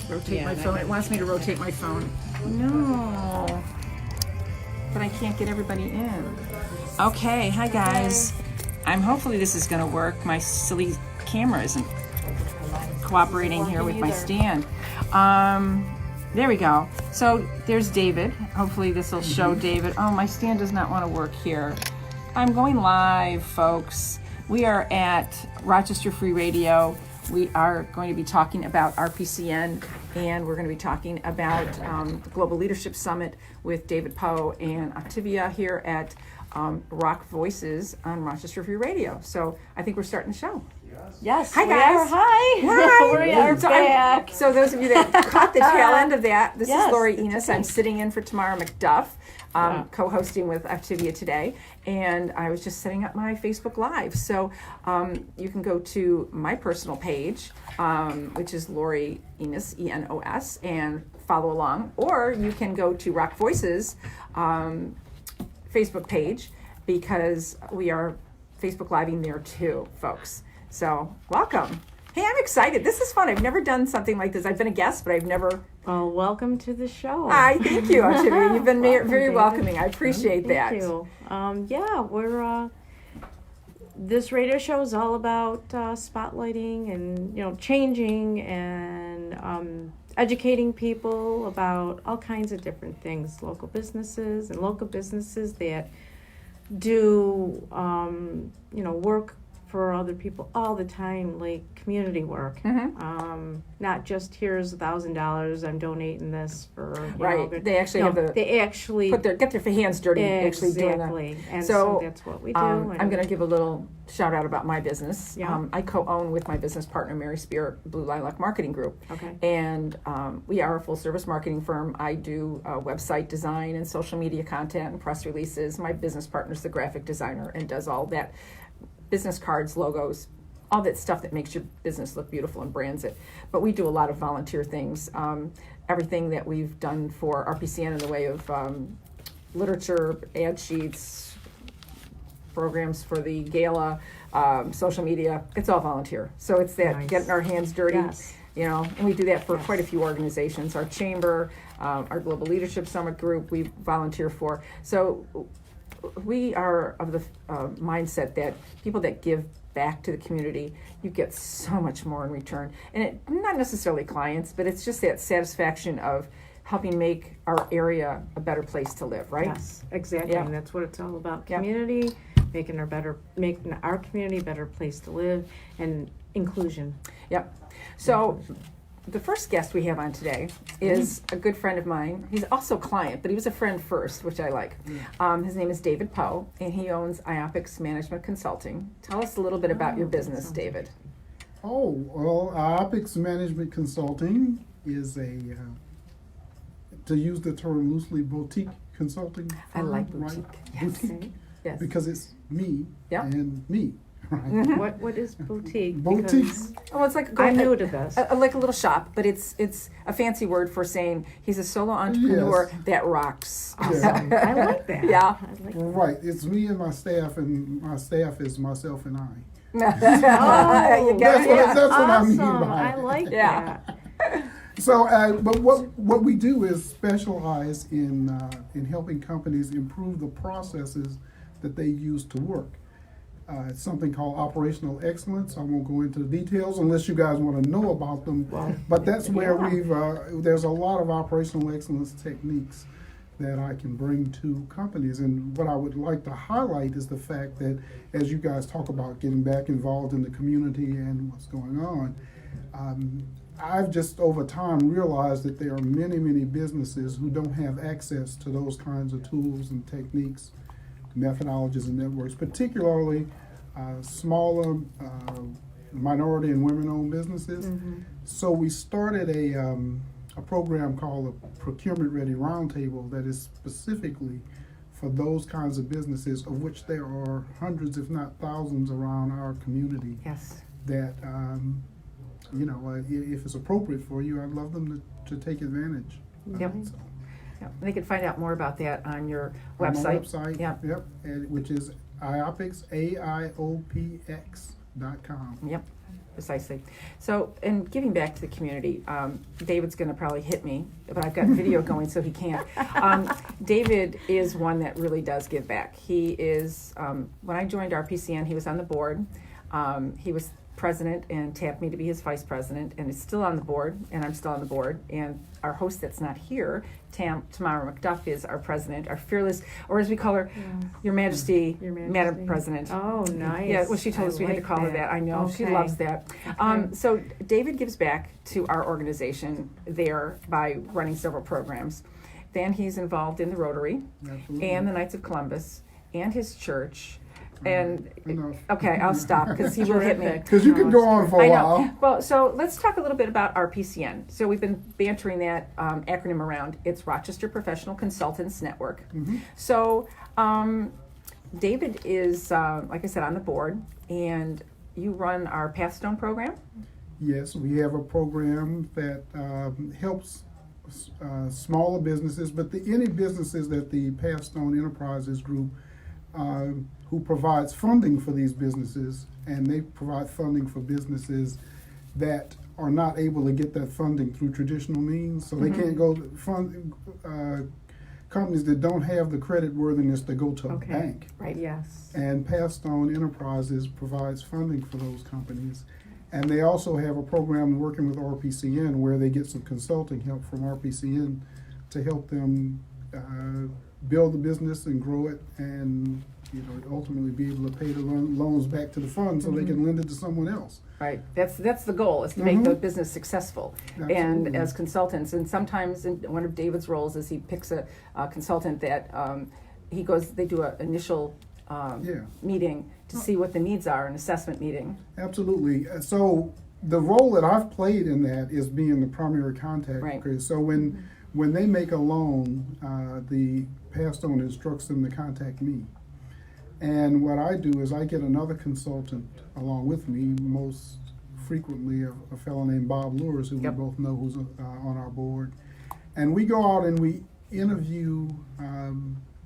Rotate my phone. It wants me to rotate my phone. No. But I can't get everybody in. Okay, hi guys. Hopefully this is gonna work. My silly camera isn't cooperating here with my stand. There we go. So there's David. Hopefully this will show David. Oh, my stand does not want to work here. I'm going live, folks. We are at Rochester Free Radio. We are going to be talking about RPCN, and we're going to be talking about the Global Leadership Summit with David Powe and Activia here at RocVoices on Rochester Free Radio. So I think we're starting the show. Yes. Hi, guys. Hi. Hi. We are back. So those of you that caught the tail end of that, this Yes, is Lori that's Enos. okay. I'm sitting in for Tamara McDuff, co-hosting with Activia today. And I was just setting up my Facebook Live. So you can go to my personal page, which is Lori Enos, E-N-O-S, and follow along. Or you can go to RocVoices Facebook page, because we are Facebook Living there too, folks. So welcome. Hey, I'm excited. This is fun. I've never done something like this. I've been a guest, but I've never... Well, welcome to the show. Hi, thank you, Activia. You've been very David. welcoming. I appreciate that. Thank you. We're this radio show is all about spotlighting and changing and educating people about all kinds of different things, local businesses that do work for other people all the time, like community work. Mm-hmm. Not just here's $1,000, I'm donating this for Right. They actually have they actually get their hands dirty. Actually doing that. Exactly. And so that's what we do. I'm going to give a little shout out about my business. Yeah. I co-own with my business partner, Mary Spear, Blue Lilac Marketing Group. Okay. And we are a full service marketing firm. I do website design and social media content and press releases. My business partner's the graphic designer and does all that. Business cards, logos, all that stuff that makes your business look beautiful and brands it. But we do a lot of volunteer things. Everything that we've done for RPCN in the way of literature, ad sheets, programs for the gala, social media, it's all volunteer. So it's that Nice. getting our hands dirty, Yes. And we do that for quite a few organizations. Our chamber, our Global Leadership Summit group, we volunteer for. So we are of the mindset that people that give back to the community, you get so much more in return. And not necessarily clients, but it's just that satisfaction of helping make our area a better place to live, right? Yes, exactly. Yeah. And that's what it's all about. Yeah. Community, making our community a better place to live, and inclusion. Yep. So the first guest we have on today is a good friend of mine. He's also a client, but he was a friend first, which I like. His name is David Powe, and he owns AIOPX Management Consulting. Tell us a little bit about your business, David. Oh, well, AIOPX Management Consulting is to use the term loosely, boutique consulting firm. I like boutique. Right? Yes. Boutique, Yes. because it's me Yeah. and me. Right? Mhm. What is boutique? Boutique. Because Well, it's like I'm new to this. like a little shop, but it's a fancy word for saying he's a solo entrepreneur that rocks. Awesome. I like that. Yeah. I like Right, it's me and my staff is myself and I. You Oh, get That's it? what- Yeah. that's what I mean awesome. by I it. like Yeah. that. So, but what we do is specialize in helping companies improve the processes that they use to work. It's something called operational excellence. I won't go into the details unless you guys want to know about them. But that's where there's a lot of operational excellence techniques that I can bring to companies. And what I would like to highlight is the fact that as you guys talk about getting back involved in the community and what's going on, I've just over time realized that there are many, many businesses who don't have access to those kinds of tools and techniques, methodologies and networks, particularly smaller minority and women-owned businesses. Mm-hmm. So we started a program called the Procurement Ready Roundtable that is specifically for those kinds of businesses, of which there are hundreds, if not thousands, around our community. Yes. That if it's appropriate for you, I'd love them to take advantage. Yep. So, Yep. They can find out more about that on your on my website. website, Yeah. yep, which is AIOPX, AIOPX.com. Yep. Precisely. So, and giving back to the community, David's going to probably hit me, but I've got video going, so he can't. David is one that really does give back. He is, when I joined RPCN, he was on the board. He was president and tapped me to be his vice president, and is still on the board, and I'm still on the board. And our host that's not here, Tamara McDuff, is our president, our fearless, or as we call her, Your Majesty, Madam President. Oh, nice. Yeah, well, she told us we had to call her that. I know, she loves that. So David gives back to our organization there by running several programs. Then he's involved in the Rotary and the Knights of Columbus and his church. And okay, I'll stop because he will hit me. Because you can go on for a while. I know. Well, so let's talk a little bit about RPCN. So we've been bantering that acronym around. It's Rochester Professional Consultants Network. So David is, like I said, on the board, and you run our Pathstone program. Yes, we have a program that helps smaller businesses, but any businesses that the Pathstone Enterprises Group who provides funding for these businesses, and they provide funding for businesses that are not able to get that funding through traditional means. So they can't go fund companies that don't have the credit worthiness to go to a bank. Right. Yes. And Pathstone Enterprises provides funding for those companies. And they also have a program working with RPCN where they get some consulting help from RPCN to help them build the business and grow it, and ultimately be able to pay the loans back to the fund so they can lend it to someone else. Right. That's the goal, is to make the business successful. Absolutely. And as consultants, and sometimes in one of David's roles is he picks a consultant that they do an initial meeting to see what the needs are, an assessment meeting. Absolutely. So the role that I've played in that is being the primary contact. Right. So when they make a loan, the Pathstone instructs them to contact me. And what I do is I get another consultant along with me, most frequently a fellow named Bob Lewis, who we both know, who's on our board. And we go out and we interview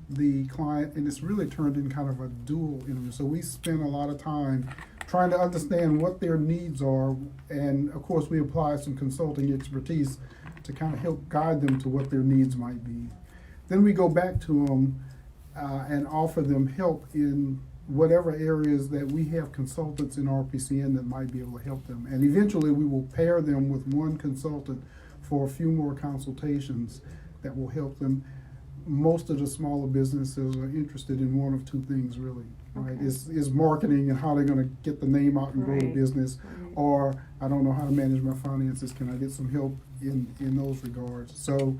the client, and it's really turned in kind of a dual interview. So we spend a lot of time trying to understand what their needs are, and of course we apply some consulting expertise to kind of help guide them to what their needs might be. Then we go back to them and offer them help in whatever areas that we have consultants in RPCN that might be able to help them. And eventually we will pair them with one consultant for a few more consultations that will help them. Most of the smaller businesses are interested in one of two things, really, right? Is marketing and how they're going to get the name out and grow the business, or I don't know how to manage my finances, can I get some help in those regards? So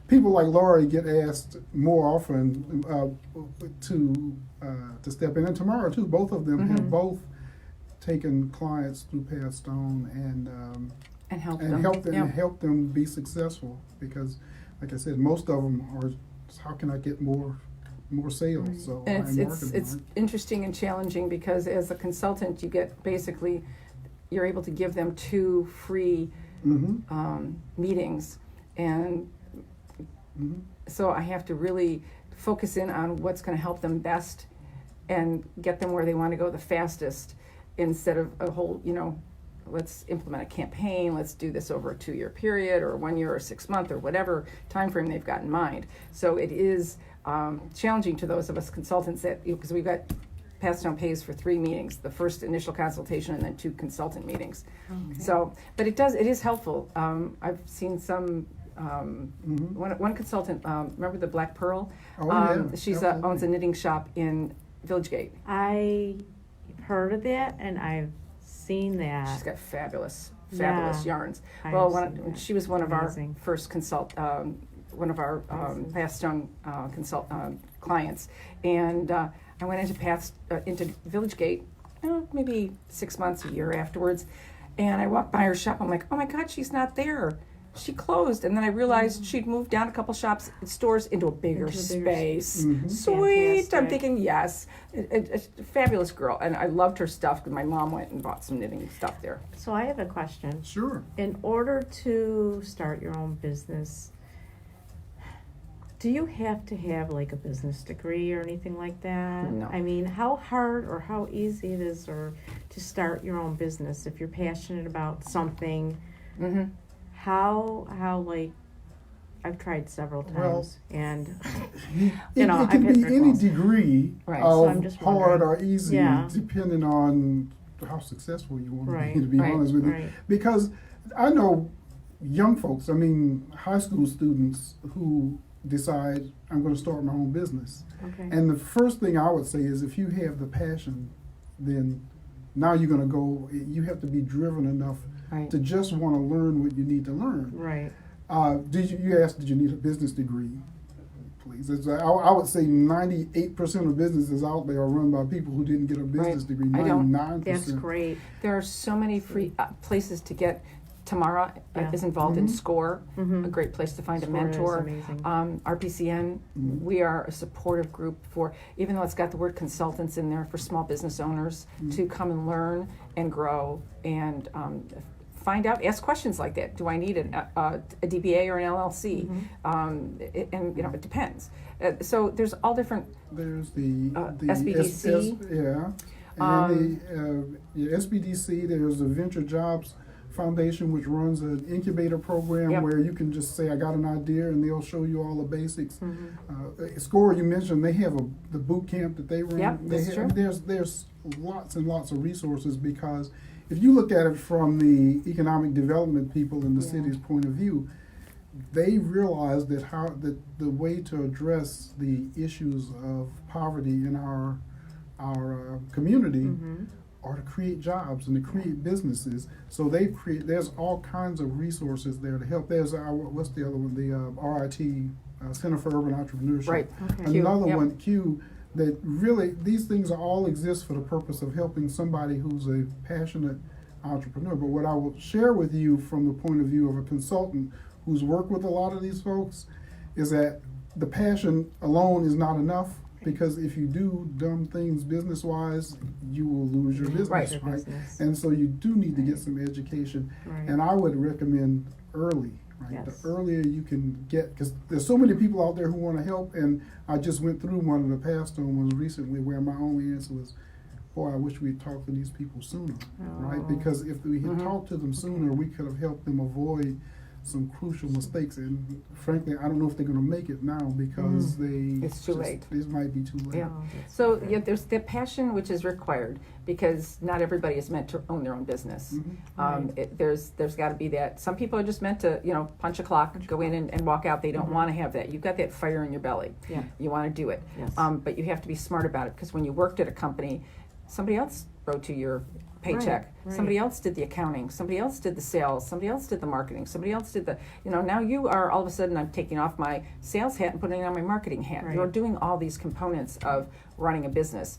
people like Laurie get asked more often to step in, and Tamara too. Both of them have both taken clients through Pathstone and help them be successful, because, like I said, most of them are, how can I get more sales? So and it's interesting and challenging, because as a consultant, you get you're able to give them 2 free meetings, and so I have to really focus in on what's going to help them best and get them where they want to go the fastest, instead of a whole, let's implement a campaign, let's do this over a 2-year period or 1 year or 6 month or whatever time frame they've got in mind. So it is challenging to those of us consultants that, because we've got Pathstone pays for 3 meetings, the first initial consultation and then 2 consultant meetings. So, but it is helpful. I've seen some one consultant, remember the Black Pearl? She owns a knitting shop in Village Gate. I've heard of that, and I've seen that. She's got fabulous yarns. She was one of our first one of our Pathstone clients, and I went into Village Gate maybe 6 months, a year afterwards, and I walked by her shop. I'm like, oh my God, she's not there. She closed, and then I realized she'd moved down a couple stores into a bigger space. Sweet. Fantastic. I'm thinking, yes, a fabulous girl, and I loved her stuff, because my mom went and bought some knitting stuff there. So I have a question. Sure. In order to start your own business, Do you have to have like a business degree or anything like that? No. I mean, how hard or how easy it is or to start your own business if you're passionate about something? Mm-hmm. How like I've tried several times Well, and it I've can hit be brick any walls. degree Right. So I'm of just hard wondering. or easy, Yeah. depending on how successful you want Right, to be right, honest with you. right. Because I know young folks, I mean high school students who decide I'm going to start my own business. Okay. And the first thing I would say is if you have the passion, then now you're going to go, you have to be driven enough Right. to just want to learn what you need to learn. Right. You asked, did you need a business degree? Please. I would say 98% of businesses out there are run by people who didn't get a business Right. degree. I don't. 99%. That's great. There are so many free places to get. Tamara Yeah. is involved in Mhm. SCORE, Mm-hmm. a great place to find a SCORE is mentor. amazing. RPCN, Mhm. we are a supportive group for, even though it's got the word consultants in there, for small business owners to come and learn and grow and find out, ask questions like that. Do I need a DBA or an LLC? And it depends. So there's all different. There's the SBDC. And the SBDC, there's the Venture Jobs Foundation, which runs an incubator program Yep. where you can just say, I got an idea, and they'll show you all the basics. SCORE, you mentioned, they have the boot camp that they run. Yep, that's true. There's lots and lots of resources, because if you look at it from the economic development people in the Yeah. city's point of view, they realize that the way to address the issues of poverty in our community are to create jobs and to create businesses. So there's all kinds of resources there to help. There's what's the other one? The RIT, Center for Urban Entrepreneurship. Right. Okay. Another Yep. one, Q, that really, these things all exist for the purpose of helping somebody who's a passionate entrepreneur. But what I will share with you from the point of view of a consultant who's worked with a lot of these folks is that the passion alone is not enough, because if you do dumb things business-wise, you will lose your business, Right. Your right? business. And so you do need to get some education. Right. And I would recommend early, right? Yes. The earlier you can get, because there's so many people out there who want to help, and I just went through one of the past ones recently where my only answer was, boy, I wish we'd talked to these people sooner, right? Oh. Because if we had talked to them sooner, we could have helped them avoid some crucial mistakes. And frankly, I don't know if they're going to make it now, because It's too late. It might be too late. Yeah. Oh, that's So good. yeah, there's the passion which is required, because not everybody is meant to own their own business. There's got to be that. Some people are just meant to punch a clock, go in and walk out. They don't want to have that. You've got that fire in your belly. Yeah. You want to do it. Yes. But you have to be smart about it, because when you worked at a company, somebody else wrote to your paycheck. Right. Somebody else did the accounting. Somebody else did the sales. Somebody else did the marketing. Somebody else did the, now you are all of a sudden, I'm taking off my sales hat and putting on my marketing hat. Right. You're doing all these components of running a business.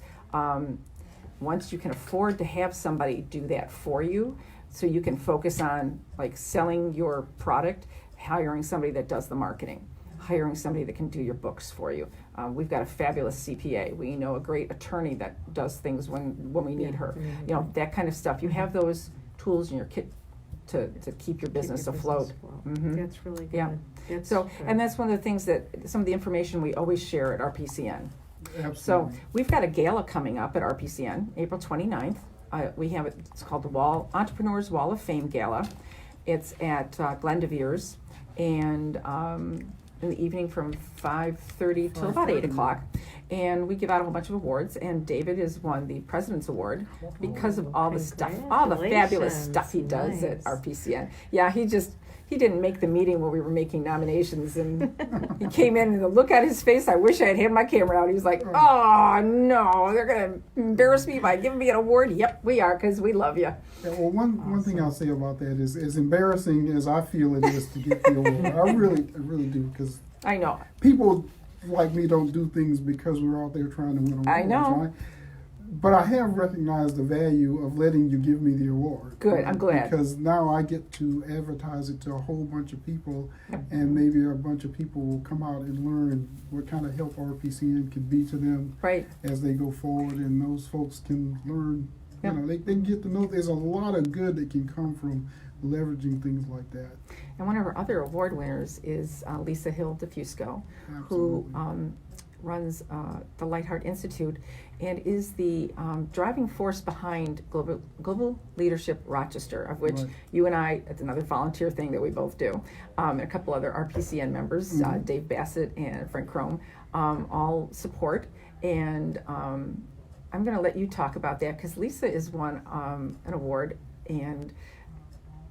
Once you can afford to have somebody do that for you, so you can focus on like selling your product, hiring somebody that does the marketing, hiring somebody that can do your books for you. We've got a fabulous CPA. We know a great attorney that does things when we need her. That kind of stuff. You have those tools in your kit to keep your business Keep your afloat. business afloat. Mhm. That's really good. Yeah. That's So, good. and that's one of the things that, some of the information we always share at RPCN. So Absolutely. we've got a gala coming up at RPCN, April 29th. We have it's called the Entrepreneurs Wall of Fame Gala. It's at Glendevere's, and in the evening from 5:30 till about 8 o'clock. And we give out a whole bunch of awards, and David has won the President's Award because of all the stuff, all the fabulous stuff he does at Nice. RPCN. Yeah, he didn't make the meeting where we were making nominations, and he came in and the look on his face, I wish I had my camera out. He was like, oh no, they're going to embarrass me by giving me an award. Yep, we are, because we love you. Yeah, well, one thing I'll say about that is, as embarrassing as I feel it is to get the award, I really do, because I know. people like me don't do things because we're out there trying to win awards. I know. Right? But I have recognized the value of letting you give me the award. Good, I'm glad. Because now I get to advertise it to a whole bunch of people, and maybe a bunch of people will come out and learn what kind of help RPCN can be to them Right. as they go forward, and those folks can learn. Yep. They can get to know there's a lot of good that can come from leveraging things like that. And one of our other award winners is Lisa Hill DeFusco, who runs the Lightheart Institute and is the driving force behind Global Leadership Rochester, of which you and I, it's another volunteer thing that we both do, and a couple other RPCN members, Dave Bassett and Frank Crome, all support. And I'm going to let you talk about that because Lisa is won an award. And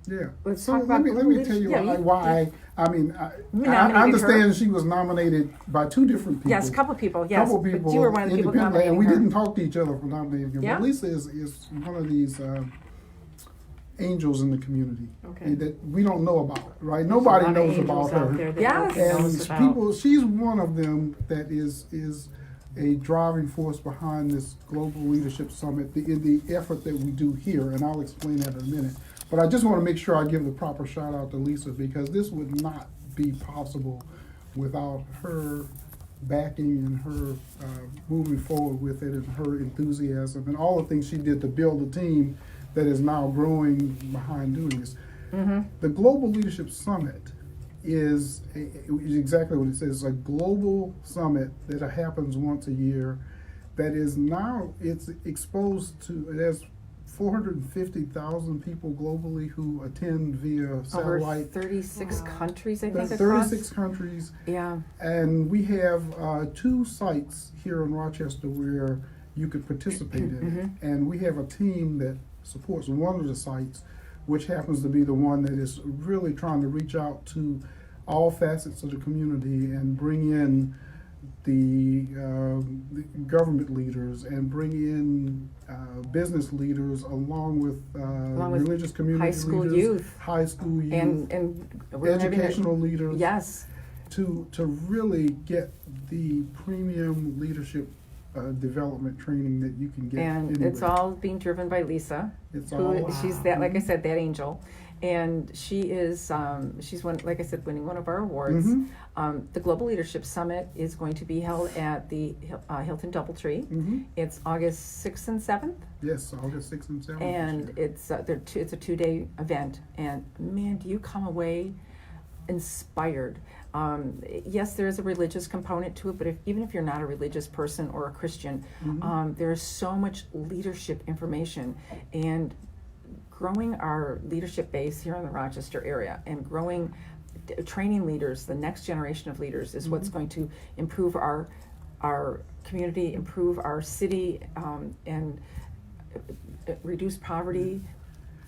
yeah, let's so talk about let me tell you why. I understand she was nominated by two different people. Yes, a couple of people. Yes, couple people but you were one of the people nominating and we her. didn't talk to each other for nominating her. Yeah. But Lisa is one of these angels in the community that we don't know about. Right? Nobody knows about her. Yes, And people, she's one of them that is a driving force behind this Global Leadership Summit, in the effort that we do here, and I'll explain that in a minute. But I just want to make sure I give the proper shout out to Lisa, because this would not be possible without her backing and her moving forward with it, and her enthusiasm and all the things she did to build a team that is now growing behind doing this. The Global Leadership Summit is exactly what it says. It's a global summit that happens once a year that is now, it's exposed to, it has 450,000 people globally who attend via satellite. Over 36 countries, I think, 36 countries. Yeah. And we have 2 sites here in Rochester where you could participate in it. And we have a team that supports one of the sites, which happens to be the one that is really trying to reach out to all facets of the community and bring in the government leaders and bring in business leaders along with religious community leaders, high school youth, and educational leaders. Yes. To really get the premium leadership development training that you can get. And anywhere. it's all being driven by Lisa. She's that, like I said, that angel. And she is, she's like I said, winning one of our awards. The Global Leadership Summit is going to be held at the Hilton Doubletree. It's August 6th and 7th. Yes, August 6th and 7th. And it's it's a 2-day event. And man, do you come away inspired. Yes, there is a religious component to it, but even if you're not a religious person or a Christian, there is so much leadership information, and growing our leadership base here in the Rochester area and training leaders, the next generation of leaders, is what's going to improve our community, improve our city, and reduce poverty.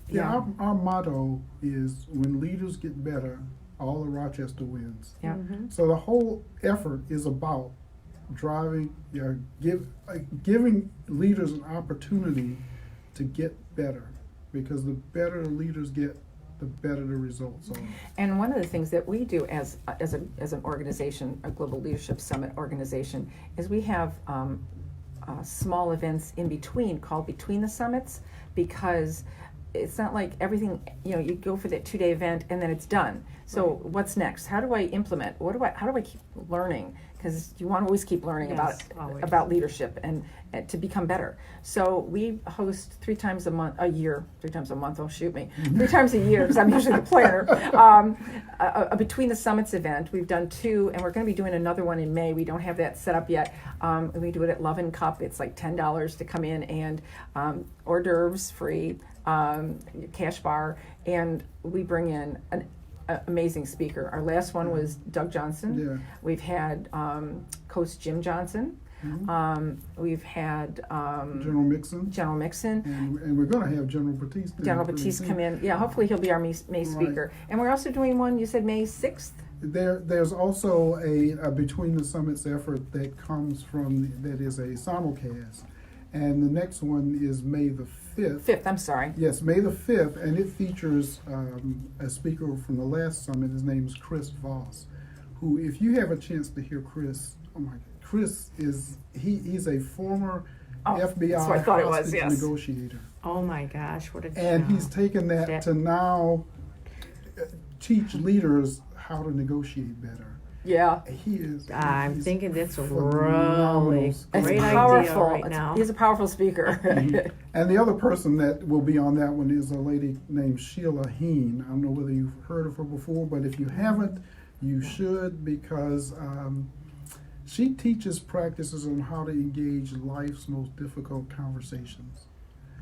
Yeah, our motto is, when leaders get better, all of Rochester wins. Yeah. So the whole effort is about driving, giving leaders an opportunity to get better, because the better the leaders get, the better the results are. And one of the things that we do as an organization, a Global Leadership Summit organization, is we have small events in between called Between the Summits, because it's not like everything, you go for that 2-day event and then it's done. So what's next? How do I implement? How do I keep learning? Because you want to always keep learning about leadership and to become better. So we host 3 times a month, oh shoot me, 3 times a year, because I'm usually the planner, a Between the Summits event. We've done 2, and we're going to be doing another one in May. We don't have that set up yet. We do it at Love and Cup. It's like $10 to come in, and hors d'oeuvres free, cash bar, and we bring in an amazing speaker. Our last one was Doug Johnson. Yeah. We've had Coach Jim Johnson. We've had General Mixon. And we're going to have General Batiste. General Batiste come in. Yeah, hopefully he'll be our May speaker. And we're also doing one, you said May 6th? There's also a Between the Summits effort that comes from, that is a simulcast. And the next one is May the 5th. 5th, I'm sorry. Yes, May the 5th, and it features a speaker from the last summit. His name is Chris Voss, who, if you have a chance to hear Chris, oh my God, Chris he's a former FBI hostage negotiator. Oh my gosh, what a And he's taken that to now teach leaders how to negotiate better. Yeah. He is. I'm he's thinking that's a phenomenal really speaker. great It's idea powerful. right now. He's a powerful speaker. And the other person that will be on that one is a lady named Sheila Heen. I don't know whether you've heard of her before, but if you haven't, you should, because she teaches practices on how to engage life's most difficult conversations.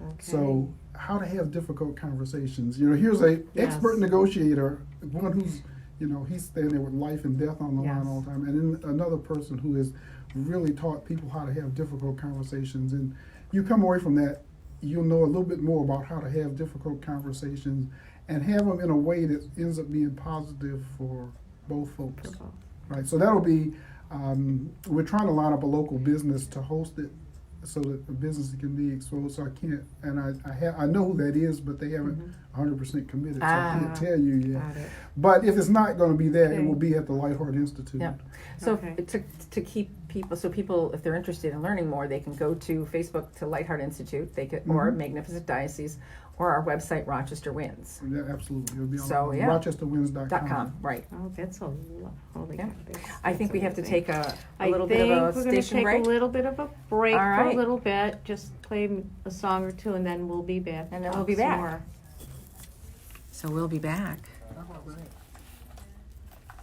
Okay. So, how to have difficult conversations. You know, here's a Yes. expert negotiator, one who's, you know, he's standing there with life and death on the Yes. line all the time, and then another person who has really taught people how to have difficult conversations. And you come away from that, you'll know a little bit more about how to have difficult conversations and have them in a way that ends up being positive for both folks. Right. So that'll be. We're trying to line up a local business to host it, so that the business can be exposed. So I can't, and I know who that is, but they haven't 100% committed, so I can't tell you yet. Got it. But if it's not going to be there, Okay. it will be at the Lightheart Institute. Yeah. So Okay. to keep people, so people, if they're interested in learning more, they can go to Facebook to Lightheart Institute, they could, or Magnificent Diocese, or our website Rochester Wins. Yeah, absolutely. It'll be on So, yeah. RochesterWins.com. Right. Oh, that's a lot. Holy Yeah. cow, I think we have to take a I little think bit of a we're going to station take break. a little bit of a break All for right. a little bit. Just play a song or two, and then we'll be back. And then Talk we'll be some back. more. So we'll be back.